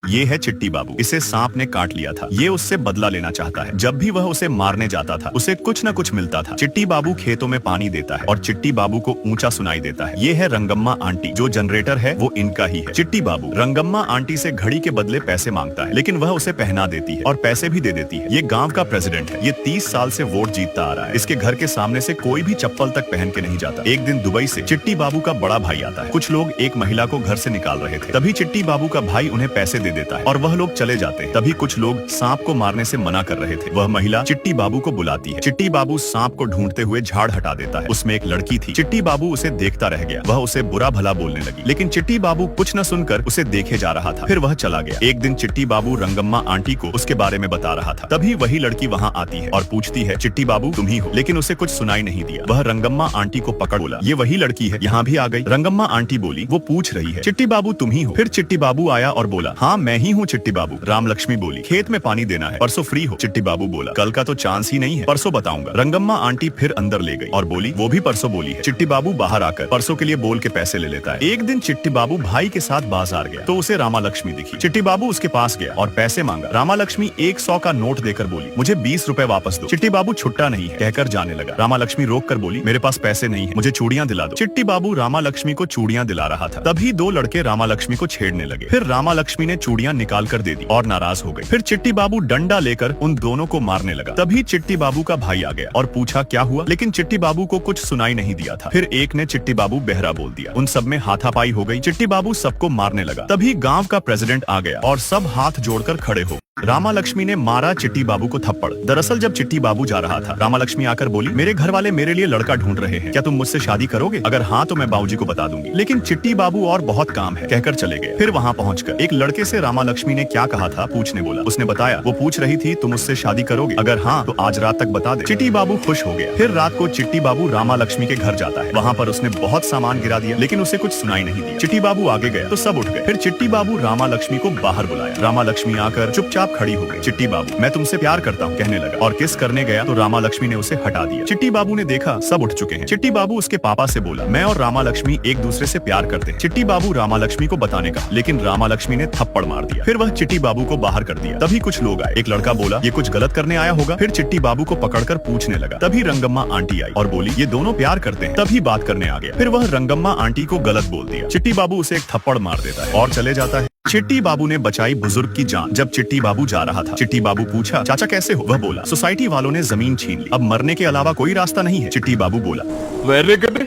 ये है चिट्टी बाबू। इसे सांप ने काट लिया था। ये उससे बदला लेना चाहता है। जब भी वह उसे मारने जाता था उसे कुछ न कुछ मिलता था। चिट्टी बाबू खेतों में पानी देता है और चिट्टी बाबू को ऊंचा सुनाई देता है। ये है रंगम्मा आंटी। जो जनरेटर है वो इनका ही है। चिट्टी बाबू रंगम्मा आंटी से घड़ी के बदले पैसे मांगता है, लेकिन वह उसे पहना देती है और पैसे भी दे देती है। ये गाँव का प्रेसिडेंट है। ये 30 साल से वोट जीतता आ रहा है। इसके घर के सामने से कोई भी चप्पल तक पहन के नहीं जाता। एक दिन दुबई से चिट्टी बाबू का बड़ा भाई आता है। कुछ लोग एक महिला को घर से निकाल रहे थे। तभी चिट्टी बाबू का भाई उन्हें पैसे दे देता है और वह लोग चले जाते हैं। तभी कुछ लोग सांप को मारने से मना कर रहे थे। वह महिला चिट्टी बाबू को बुलाती है। चिट्टी बाबू सांप को ढूंढते हुए झाड़ हटा देता है। उसमें एक लड़की थी। चिट्टी बाबू उसे देखता रह गया। वह उसे बुरा भला बोलने लगी, लेकिन चिट्टी बाबू कुछ न सुनकर उसे देखे जा रहा था। फिर वह चला गया। एक दिन चिट्टी बाबू रंगम्मा आंटी को उसके बारे में बता रहा था। तभी वही लड़की वहाँ आती है और पूछती है, चिट्टी बाबू तुम ही हो? लेकिन उसे कुछ सुनाई नहीं दिया। वह रंगम्मा आंटी को पकड़ बोला, ये वही लड़की है, यहाँ भी आ गई। रंगम्मा आंटी बोली, वो पूछ रही है, चिट्टी बाबू तुम ही हो? फिर चिट्टी बाबू आया और बोला, हाँ मैं ही हूँ चिट्टी बाबू। राम लक्ष्मी बोली, खेत में पानी देना है, परसों फ्री हो? चिट्टी बाबू बोला, कल का तो चांस ही नहीं है, परसों बताऊंगा। रंगम्मा आंटी फिर अंदर ले गई और बोली, वो भी परसों बोली है। चिट्टी बाबू बाहर आकर परसों के लिए बोल के पैसे ले लेता है। एक दिन चिट्टी बाबू भाई के साथ बाजार गया तो उसे रामा लक्ष्मी दिखी। चिट्टी बाबू उसके पास गया और पैसे मांगा। रामा लक्ष्मी 100 का नोट देकर बोली, मुझे 20 रुपए वापस दो। चिट्टी बाबू छुट्टा नहीं है कहकर जाने लगा। रामा लक्ष्मी रोक कर बोली, मेरे पास पैसे नहीं है, मुझे चूड़ियां दिला दो। चिट्टी बाबू रामा लक्ष्मी को चूड़ियां दिला रहा था। तभी दो लड़के रामा लक्ष्मी को छेड़ने लगे। फिर रामा लक्ष्मी ने चूड़ियां निकाल कर दे दी और नाराज हो गई। फिर चिट्टी बाबू डंडा लेकर उन दोनों को मारने लगा। तभी चिट्टी बाबू का भाई आ गया और पूछा क्या हुआ, लेकिन चिट्टी बाबू को कुछ सुनाई नहीं दिया था। फिर एक ने चिट्टी बाबू बहरा बोल दिया। उन सब में हाथापाई हो गई। चिट्टी बाबू सबको मारने लगा। तभी गांव का प्रेसिडेंट आ गया और सब हाथ जोड़कर खड़े हो। रामा लक्ष्मी ने मारा चिट्टी बाबू को थप्पड़। दरअसल जब चिट्टी बाबू जा रहा था, रामा लक्ष्मी आकर बोली, मेरे घर वाले मेरे लिए लड़का ढूंढ रहे हैं, क्या तुम मुझसे शादी करोगे? अगर हाँ तो मैं बाबूजी को बता दूंगी। लेकिन चिट्टी बाबू और बहुत काम है कहकर चले गए। फिर वहाँ पहुंचकर एक लड़के से रामा लक्ष्मी ने क्या कहा था पूछने बोला। उसने बताया, वो पूछ रही थी तुम मुझसे शादी करोगे? अगर हाँ तो आज रात तक बता दे। चिट्टी बाबू खुश हो गया। फिर रात को चिट्टी बाबू रामा लक्ष्मी के घर जाता है। वहाँ पर उसने बहुत सामान गिरा दिया, लेकिन उसे कुछ सुनाई नहीं दिया। चिट्टी बाबू आगे गया तो सब उठ गए। फिर चिट्टी बाबू रामा लक्ष्मी को बाहर बुलाया। रामा लक्ष्मी आकर चुपचाप खड़ी हो गई। चिट्टी बाबू, मैं तुमसे प्यार करता हूँ कहने लगा और किस करने गया तो रामा लक्ष्मी ने उसे हटा दिया। चिट्टी बाबू ने देखा सब उठ चुके हैं। चिट्टी बाबू उसके पापा से बोला, मैं और रामा लक्ष्मी एक दूसरे से प्यार करते हैं। चिट्टी बाबू रामा लक्ष्मी को बताने का, लेकिन रामा लक्ष्मी ने थप्पड़ मार दिया। फिर वह चिट्टी बाबू को बाहर कर दिया। तभी कुछ लोग आए। एक लड़का बोला, ये कुछ गलत करने आया होगा। फिर चिट्टी बाबू को पकड़कर पूछने लगा। तभी रंगम्मा आंटी आई और बोली, ये दोनों प्यार करते हैं। तभी बात करने आ गया। फिर वह रंगम्मा आंटी को गलत बोल दिया। चिट्टी बाबू उसे एक थप्पड़ मार देता है और चले जाता है। चिट्टी बाबू ने बचाई बुजुर्ग की जान। जब चिट्टी बाबू जा रहा था, चिट्टी बाबू पूछा, चाचा कैसे हो? वह बोला, सोसाइटी वालों ने जमीन छीन ली, अब मरने के अलावा कोई रास्ता नहीं है। चिट्टी बाबू बोला, वेरी गुड।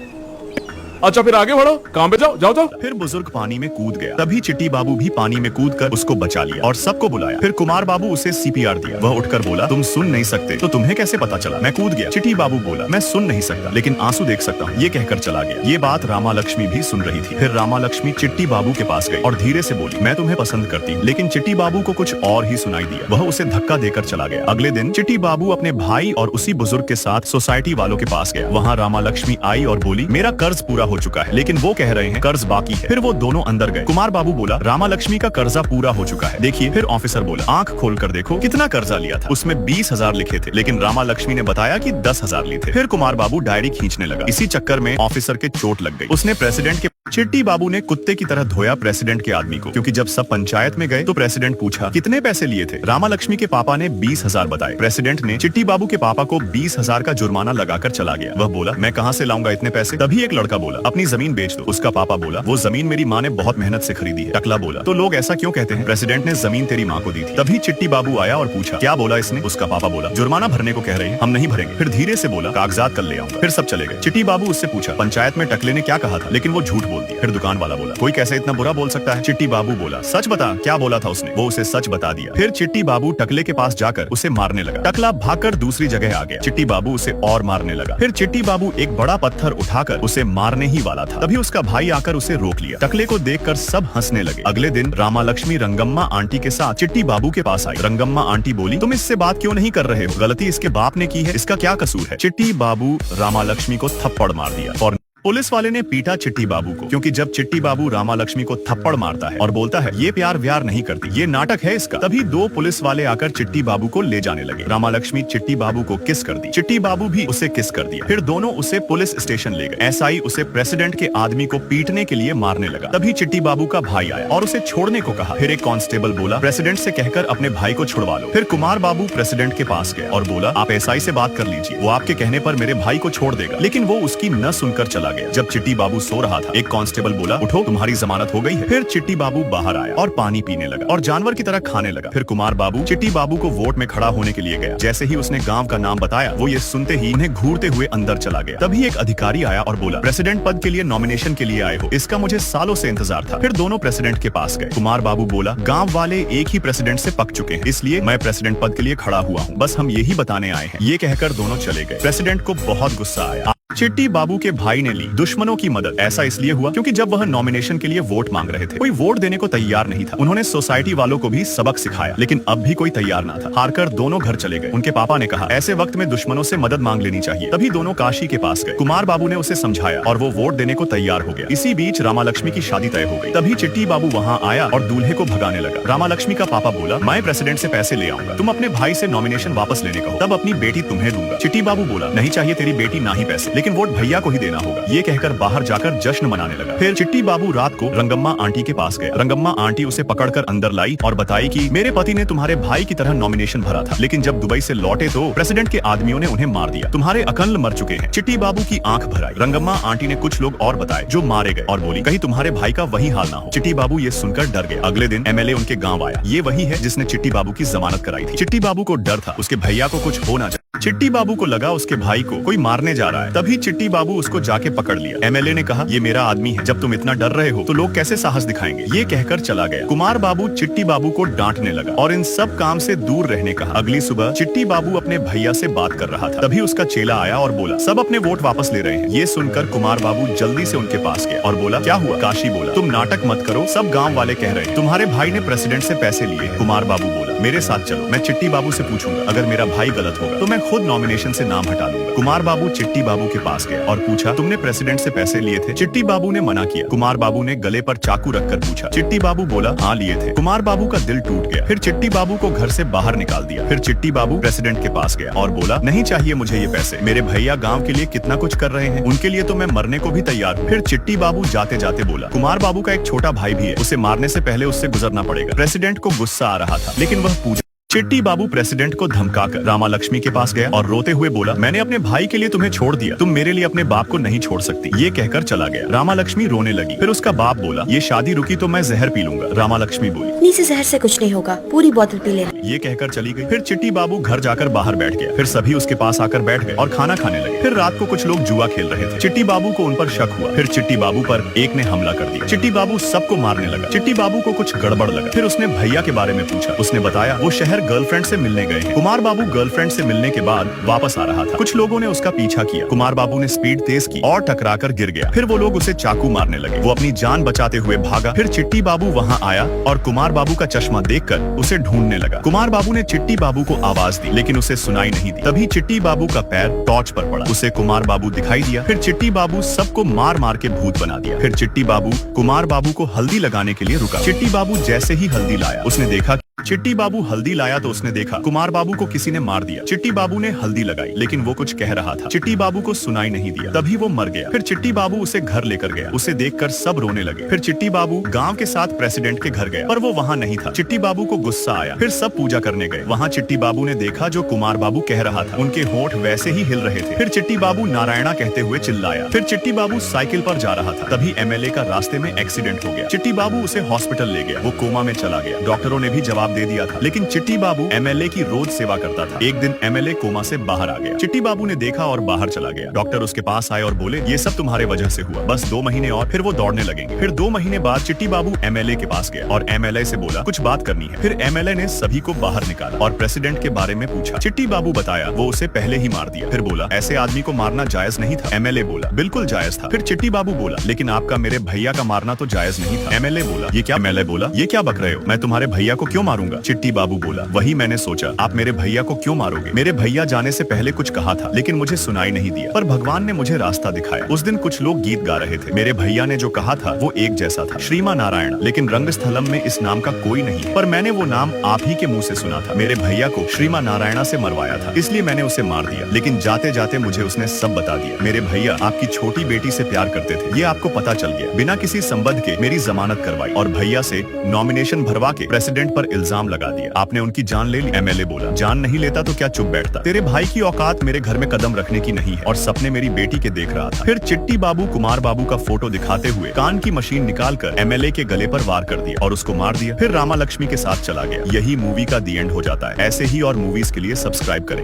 अच्छा फिर आगे बढ़ो, काम पे जाओ जाओ जाओ। फिर बुजुर्ग पानी में कूद गया। तभी चिट्टी बाबू भी पानी में कूदकर उसको बचा लिया और सबको बुलाया। फिर कुमार बाबू उसे सीपीआर दिया। वह उठकर बोला, तुम सुन नहीं सकते तो तुम्हें कैसे पता चला? मैं कूद गया। चिट्टी बाबू बोला, मैं सुन नहीं सकता लेकिन आंसू देख सकता हूँ, ये कहकर चला गया। ये बात रामा लक्ष्मी भी सुन रही थी। फिर रामा लक्ष्मी चिट्टी बाबू के पास गई और धीरे से बोली, मैं तुम्हें पसंद करती हूँ। लेकिन चिट्टी बाबू को कुछ और ही सुनाई दिया। वह उसे धक्का देकर चला गया। अगले दिन चिट्टी बाबू अपने भाई और उसी बुजुर्ग के साथ सोसाइटी वालों के पास गया। वहाँ रामा लक्ष्मी आई और बोली, मेरा कर्ज पूरा हो चुका है, लेकिन वो कह रहे हैं कर्ज बाकी है। फिर वो दोनों अंदर गए। कुमार बाबू बोला, रामा लक्ष्मी का कर्जा पूरा हो चुका है, देखिए। फिर ऑफिसर बोला, आंख खोल कर देखो कितना कर्जा लिया था। उसमें 20,000 लिखे थे, लेकिन रामा लक्ष्मी ने बताया कि 10,000 लिए थे। फिर कुमार बाबू डायरी खींचने लगा। इसी चक्कर में ऑफिसर के चोट लग गई। उसने प्रेसिडेंट के चिट्टी बाबू ने कुत्ते की तरह धोया प्रेसिडेंट के आदमी को, क्योंकि जब सब पंचायत में गए तो प्रेसिडेंट पूछा, कितने पैसे लिए थे? रामा लक्ष्मी के पापा ने 20,000 बताए। प्रेसिडेंट ने चिट्टी बाबू के पापा को 20,000 का जुर्माना लगाकर चला गया। वह बोला, मैं कहाँ से लाऊंगा इतने पैसे? तभी एक लड़का बोला, अपनी जमीन बेच दो। उसका पापा बोला, वो जमीन मेरी माँ ने बहुत मेहनत से खरीदी है। टकला बोला, तो लोग ऐसा क्यों कहते हैं? प्रेसिडेंट ने जमीन तेरी माँ को दी थी। तभी चिट्टी बाबू आया और पूछा, क्या बोला इसने? उसका पापा बोला, जुर्माना भरने को कह रहे हैं, हम नहीं भरेंगे। फिर धीरे से बोला, कागजात कल ले आऊंगा। फिर सब चले गए। चिट्टी बाबू उससे पूछा, पंचायत में टकले ने क्या कहा था? लेकिन वो झूठ बोल दिया। फिर दुकान वाला बोला, कोई कैसे इतना बुरा बोल सकता है? चिट्टी बाबू बोला, सच बता क्या बोला था उसने? वो उसे सच बता दिया। फिर चिट्टी बाबू टकले के पास जाकर उसे मारने लगा। टकला भागकर दूसरी जगह आ गया। चिट्टी बाबू उसे और मारने लगा। फिर चिट्टी बाबू एक बड़ा पत्थर उठाकर उसे मारने ही वाला था। तभी उसका भाई आकर उसे रोक लिया। टकले को देखकर सब हंसने लगे। अगले दिन रामा लक्ष्मी रंगम्मा आंटी के साथ चिट्टी बाबू के पास आई। रंगम्मा आंटी बोली, तुम इससे बात क्यों नहीं कर रहे हो? गलती इसके बाप ने की है, इसका क्या कसूर है? चिट्टी बाबू रामा लक्ष्मी को थप्पड़ मार दिया और पुलिस वाले ने पीटा चिट्टी बाबू को, क्योंकि जब चिट्टी बाबू रामा लक्ष्मी को थप्पड़ मारता है और बोलता है ये प्यार व्यार नहीं करती, ये नाटक है इसका, तभी दो पुलिस वाले आकर चिट्टी बाबू को ले जाने लगे। रामा लक्ष्मी चिट्टी बाबू को किस कर दी, चिट्टी बाबू भी उसे किस कर दिया। फिर दोनों उसे पुलिस स्टेशन ले गए। एसआई उसे प्रेसिडेंट के आदमी को पीटने के लिए मारने लगा। तभी चिट्टी बाबू का भाई आया और उसे छोड़ने को कहा। फिर एक कांस्टेबल बोला प्रेसिडेंट से कहकर अपने भाई को छुड़वा लो। फिर कुमार बाबू प्रेसिडेंट के पास गए और बोला आप एसआई से बात कर लीजिए, वो आपके कहने पर मेरे भाई को छोड़ देगा। लेकिन वो उसकी न सुनकर चला गया। जब चिट्टी बाबू सो रहा था, एक कांस्टेबल बोला उठो तुम्हारी जमानत हो गई है। फिर चिट्टी बाबू बाहर आया और पानी पीने लगा और जानवर की तरह खाने लगा। फिर कुमार बाबू चिट्टी बाबू को वोट में खड़ा होने के लिए गया। जैसे ही उसने गांव का नाम बताया, वो ये सुनते ही उन्हें घूरते हुए अंदर चला गया। तभी एक अधिकारी आया और बोला प्रेसिडेंट पद के लिए नॉमिनेशन के लिए आए हो, इसका मुझे सालों से इंतजार था। फिर दोनों प्रेसिडेंट के पास गए। कुमार बाबू बोला गाँव वाले एक ही प्रेसिडेंट से पक चुके हैं, इसलिए मैं प्रेसिडेंट पद के लिए खड़ा हुआ हूँ, बस हम यही बताने आए हैं। ये कहकर दोनों चले गए। प्रेसिडेंट को बहुत गुस्सा आया। चिट्टी बाबू के भाई ने ली दुश्मनों की मदद। ऐसा इसलिए हुआ क्योंकि जब वह नॉमिनेशन के लिए वोट मांग रहे थे, कोई वोट देने को तैयार नहीं था। उन्होंने सोसाइटी वालों को भी सबक सिखाया, लेकिन अब भी कोई तैयार ना था। हारकर दोनों घर चले गए। उनके पापा ने कहा ऐसे वक्त में दुश्मनों से मदद मांग लेनी चाहिए। तभी दोनों काशी के पास गए। कुमार बाबू ने उसे समझाया और वो वोट देने को तैयार हो गया। इसी बीच रामा लक्ष्मी की शादी तय हो गई। तभी चिट्टी बाबू वहाँ आया और दूल्हे को भगाने लगा। रामा लक्ष्मी का पापा बोला मैं प्रेसिडेंट से पैसे ले आऊंगा, तुम अपने भाई से नॉमिनेशन वापस लेने कहो, तब अपनी बेटी तुम्हें दूंगा। चिट्टी बाबू बोला नहीं चाहिए तेरी बेटी ना ही पैसे, लेकिन वोट भैया को ही देना होगा। ये कहकर बाहर जाकर जश्न मनाने लगा। फिर चिट्टी बाबू रात को रंगम्मा आंटी के पास गया। रंगम्मा आंटी उसे पकड़कर अंदर लाई और बताई कि मेरे पति ने तुम्हारे भाई की तरह नॉमिनेशन भरा था, लेकिन जब दुबई से लौटे तो प्रेसिडेंट के आदमियों ने उन्हें मार दिया। तुम्हारे अकल मर चुके हैं। चिट्टी बाबू की आंख भर आई। रंगम्मा आंटी ने कुछ लोग और बताए जो मारे गए और बोली कहीं तुम्हारे भाई का वही हाल ना हो। चिट्टी बाबू ये सुनकर डर गए। अगले दिन एमएलए उनके गाँव आया। ये वही है जिसने चिट्टी बाबू की जमानत कराई थी। चिट्टी बाबू को डर था उसके भैया को कुछ हो ना जाए। चिट्टी बाबू को लगा उसके भाई को कोई मारने जा रहा है। तभी चिट्टी बाबू उसको जाके पकड़ लिया। एमएलए ने कहा ये मेरा आदमी है, जब तुम इतना डर रहे हो तो लोग कैसे साहस दिखाएंगे। ये कहकर चला गया। कुमार बाबू चिट्टी बाबू को डांटने लगा और इन सब काम से दूर रहने कहा। अगली सुबह चिट्टी बाबू अपने भैया से बात कर रहा था। तभी उसका चेला आया और बोला सब अपने वोट वापस ले रहे हैं। ये सुनकर कुमार बाबू जल्दी से उनके पास गया और बोला क्या हुआ। काशी बोला तुम नाटक मत करो, सब गाँव वाले कह रहे हैं तुम्हारे भाई ने प्रेसिडेंट से पैसे लिए हैं। कुमार बाबू बोला मेरे साथ चलो, मैं चिट्टी बाबू से पूछूंगा, अगर मेरा भाई गलत होगा तो मैं खुद नॉमिनेशन से नाम हटा लूंगा। कुमार बाबू चिट्टी बाबू के पास गया और पूछा तुमने प्रेसिडेंट से पैसे लिए थे। चिट्टी बाबू ने मना किया। कुमार बाबू ने गले पर चाकू रखकर पूछा। चिट्टी बाबू बोला हाँ लिए थे। कुमार बाबू का दिल टूट गया। फिर चिट्टी बाबू को घर से बाहर निकाल दिया। फिर चिट्टी बाबू प्रेसिडेंट के पास गया और बोला नहीं चाहिए मुझे ये पैसे, मेरे भैया गाँव के लिए कितना कुछ कर रहे हैं, उनके लिए तो मैं मरने को भी तैयार हूँ। फिर चिट्टी बाबू जाते जाते बोला कुमार बाबू का एक छोटा भाई भी है, उसे मारने से पहले उससे गुजरना पड़ेगा। प्रेसिडेंट को गुस्सा आ रहा था, लेकिन वह पूजा। चिट्टी बाबू प्रेसिडेंट को धमकाकर रामा लक्ष्मी के पास गया और रोते हुए बोला मैंने अपने भाई के लिए तुम्हें छोड़ दिया, तुम मेरे लिए अपने बाप को नहीं छोड़ सकती। ये कहकर चला गया। रामा लक्ष्मी रोने लगी। फिर उसका बाप बोला ये शादी रुकी तो मैं जहर पी लूंगा। रामा लक्ष्मी बोली नीचे जहर से कुछ नहीं होगा, पूरी बोतल पी लेना। ये कहकर चली गई। फिर चिट्टी बाबू घर जाकर बाहर बैठ गया। फिर सभी उसके पास आकर बैठ गए और खाना खाने लगे। फिर रात को कुछ लोग जुआ खेल रहे थे। चिट्टी बाबू को उन पर शक हुआ। फिर चिट्टी बाबू पर एक ने हमला कर दिया। चिट्टी बाबू सबको मारने लगा। चिट्टी बाबू को कुछ गड़बड़ लगा। फिर उसने भैया के बारे में पूछा। उसने बताया वो शहर गर्लफ्रेंड से मिलने गए हैं। कुमार बाबू गर्लफ्रेंड से मिलने के बाद वापस आ रहा था। कुछ लोगों ने उसका पीछा किया। कुमार बाबू ने स्पीड तेज की और टकराकर गिर गया। फिर वो लोग उसे चाकू मारने लगे। वो अपनी जान बचाते हुए भागा। फिर चिट्टी बाबू वहाँ आया और कुमार बाबू का चश्मा देखकर उसे ढूंढने लगा। कुमार बाबू ने चिट्टी बाबू को आवाज दी, लेकिन उसे सुनाई नहीं दी। तभी चिट्टी बाबू का पैर टॉर्च पर पड़ा। उसे कुमार बाबू दिखाई दिया। फिर चिट्टी बाबू सबको मार मार के भूत बना दिया। फिर चिट्टी बाबू कुमार बाबू को हल्दी लगाने के लिए रुका। चिट्टी बाबू जैसे ही हल्दी लाया, उसने देखा चिट्टी बाबू हल्दी लाया तो उसने देखा कुमार बाबू को किसी ने मार दिया। चिट्टी बाबू ने हल्दी लगाई, लेकिन वो कुछ कह रहा था। चिट्टी बाबू को सुनाई नहीं दिया। तभी वो मर गया। फिर चिट्टी बाबू उसे घर लेकर गया। उसे देखकर सब रोने लगे। फिर चिट्टी बाबू गांव के साथ प्रेसिडेंट के घर गया, पर वो वहाँ नहीं था। चिट्टी बाबू को गुस्सा आया। फिर सब पूजा करने गए। वहाँ चिट्टी बाबू ने देखा जो कुमार बाबू कह रहा था। उनके होंठ वैसे ही हिल रहे थे। फिर चिट्टी बाबू नारायणा कहते हुए चिल्लाया। फिर चिट्टी बाबू साइकिल पर जा रहा था। तभी एमएलए का रास्ते में एक्सीडेंट हो गया। चिट्टी बाबू उसे हॉस्पिटल ले गया। वो कोमा में चला गया। डॉक्टरों ने भी जवाब दे दिया था, लेकिन चिट्टी बाबू एमएलए की रोज सेवा करता था। एक दिन एमएलए कोमा से बाहर आ गया। चिट्टी बाबू ने देखा और बाहर चला गया। डॉक्टर उसके पास आए और बोले ये सब तुम्हारे वजह से हुआ, बस 2 महीने और फिर वो दौड़ने लगेंगे। फिर 2 महीने बाद चिट्टी बाबू एमएलए के पास गया और एमएलए से बोला कुछ बात करनी है। फिर एमएलए ने सभी को बाहर निकाला और प्रेसिडेंट के बारे में पूछा। चिट्टी बाबू बताया वो उसे पहले ही मार दिया। फिर बोला ऐसे आदमी को मारना जायज नहीं था। एमएलए बोला बिल्कुल जायज था। फिर चिट्टी बाबू बोला लेकिन आपका मेरे भैया का मारना तो जायज नहीं था। एमएलए बोला ये क्या? एमएलए बोला ये क्या बक रहे हो, मैं तुम्हारे भैया को क्यों मारूं? मारूंगा। चिट्टी बाबू बोला, वही मैंने सोचा, आप मेरे भैया को क्यों मारोगे? मेरे भैया जाने से पहले कुछ कहा था, लेकिन मुझे सुनाई नहीं दिया, पर भगवान ने मुझे रास्ता दिखाया। उस दिन कुछ लोग गीत गा रहे थे। मेरे भैया ने जो कहा था वो एक जैसा था, श्रीमा नारायण, लेकिन रंगस्थलम में इस नाम का कोई नहीं, पर मैंने वो नाम आप ही के मुंह से सुना था। मेरे भैया को श्रीमा नारायणा से मरवाया था, इसलिए मैंने उसे मार दिया, लेकिन जाते जाते मुझे उसने सब बता दिया। मेरे भैया आपकी छोटी बेटी से प्यार करते थे, ये आपको पता चल गया। बिना किसी संबंध के मेरी जमानत करवाई और भैया से नॉमिनेशन भरवा के प्रेसिडेंट पर इल्जाम लगा दिया। आपने उनकी जान ले ली। एमएलए बोला, जान नहीं लेता तो क्या चुप बैठता? तेरे भाई की औकात मेरे घर में कदम रखने की नहीं है, और सपने मेरी बेटी के देख रहा था। फिर चिट्टी बाबू कुमार बाबू का फोटो दिखाते हुए कान की मशीन निकालकर एमएलए के गले पर वार कर दिया और उसको मार दिया। फिर रामा लक्ष्मी के साथ चला गया। यही मूवी का दी एंड हो जाता है। ऐसे ही और मूवीज के लिए सब्सक्राइब करें।